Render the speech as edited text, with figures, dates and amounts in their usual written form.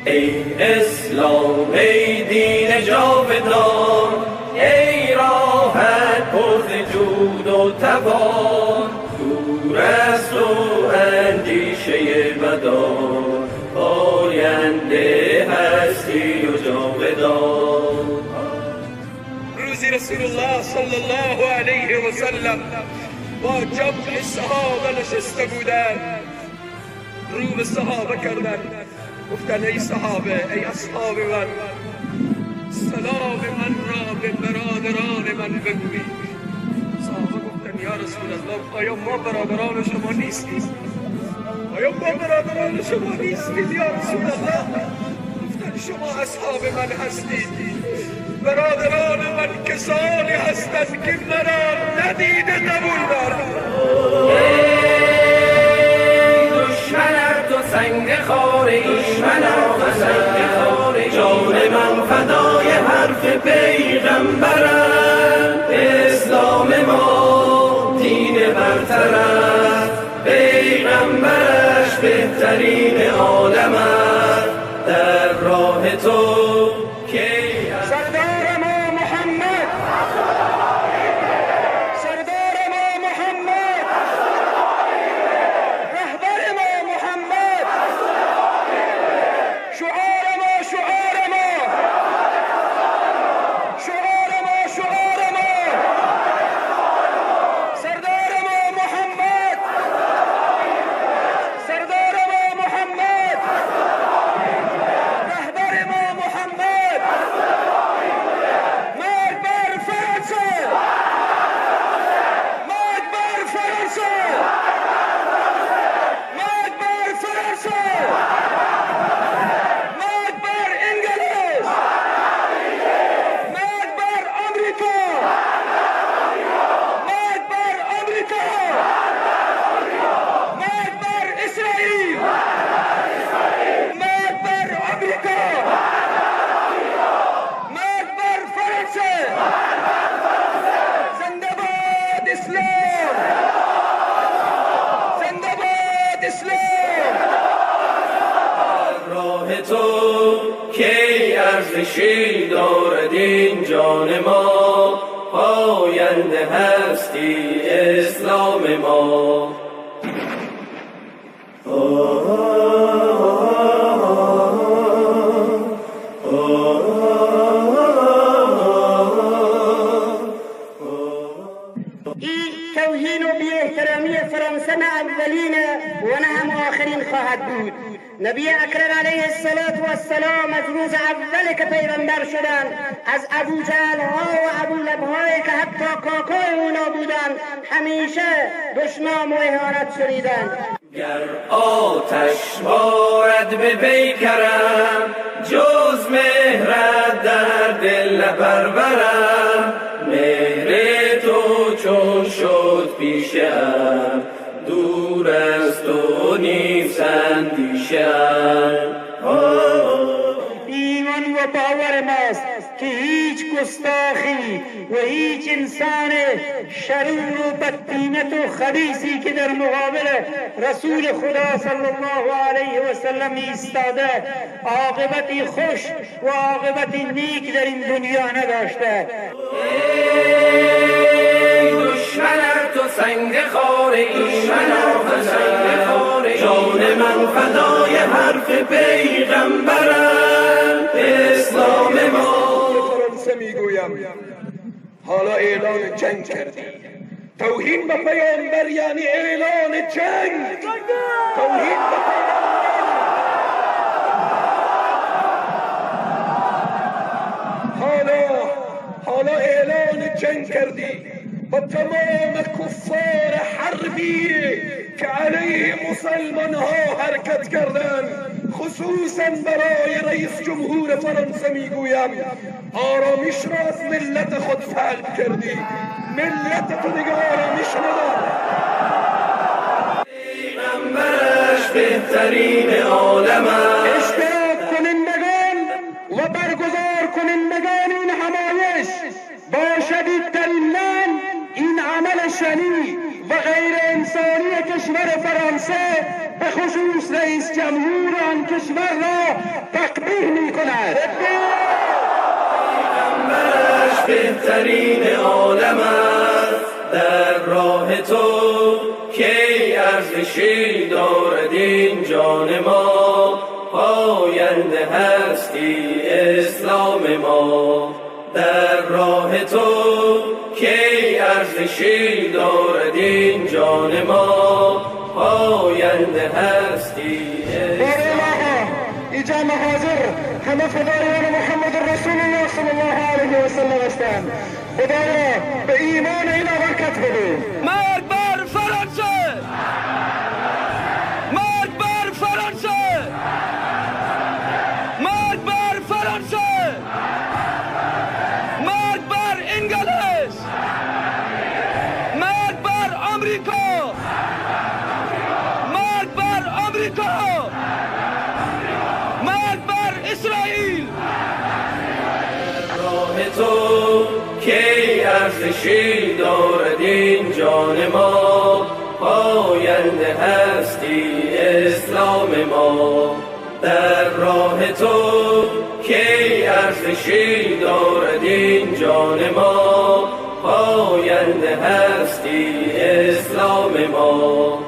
ای اسلام ای دین جاودان، ای راحت پر ز جود و توان، دور است و اندیشه مدار، آینده هستی و جاودان. روزی رسول الله صلی الله علیه و سلم با جمع صحابه نشسته بودند، رو به صحابه کردند، گفتند ای صحابه، ای اصحاب من، سلام من را به برادران من بگویید. صحابه گفتند یا رسول الله، آیا ما برادران شما نیستیم؟ آیا ما برادران شما نیستید یا رسول الله؟ گفتند شما اصحاب من هستید. برادران من کسانی هستند که مرا ندیده نبودند. دشمنت و سنگ خاره، دشمنت و سنگ خاره، جان من فدای حرف پیغمبرم. اسلام ما دین برتر است، پیغمبرش بهترین عالم است. در راه تو تو کی ارزشی دارد این جان ما، پاینده هستی اسلام ما. توهین و بی احترامی فرانسه نه اولین و نه هم آخرین خواهد بود. نبی اکرم علیه السلام از روز اولی که پیغمبر شدند، از ابو جهل ها و ابو لهب هایی که حتی کاکای اونا بودند، همیشه دشنام و اهانت شنیدند. گر آتش بارد به پیکرم، جز مهرت در دل نپرورم. مهر تو چون شد پیشم، دور از تو نیست اندیشم. ایمان و باور ماست که هیچ گستاخی و هیچ انسان شرور و بدبینت و خبیثی که در مقابل رسول خدا صلی الله علیه و سلم ایستاده عاقبتی خوش و عاقبتی نیک در این دنیا نداشته. دشمنت و سنگ خاره، دشمنت و سنگ خاره، جان من فدای حرف پیغمبرم. اسلام ما. فرانسه میگویم حالا اعلان جنگ کردی. توهین به پیامبر یعنی اعلان جنگ. توهین به حالا اعلان جنگ کردی با تمام کفار حربی که علیه مسلمان ها حرکت کردند. خصوصا برای رئیس جمهور فرانسه میگویم آرامش را از ملت خود سلب کردی. ملت تو دیگه آرامش نداره. پیغمبرش بهترین عالم است. اشتراک کنندگان و برگزار کنندگان این همایش با شدیدترین لعن این عمل شنی و غیر انسانی کشور فرانسه به خصوص رئیس جمهور آن کشور را تقبیح می کند. پیغمبرش بهترین عالم است، در راه تو کی ارزشی دارد این جان ما، پاینده هستی اسلام ما. در راه تو کی ارزشی دارد این جان ما، پاینده هستی اسلام. اینجا حاضر همه فدایان محمد رسول الله صلی الله علیه و سلم هستند. خدایا به ایمان اینا برکت بده. مرگ بر فرانسه! مرگ بر فرانسه! مرگ بر فرانسه! مرگ بر انگلیس! مرگ بر آمریکا! مرگ بر آمریکا! مرگ بر اسرائیل! راه تو کی ارزشی دارد این جان ما، پاینده هستی اسلام ما. در راه تو کی ارزشی دارد این جان ما، پاینده هستی اسلام ما.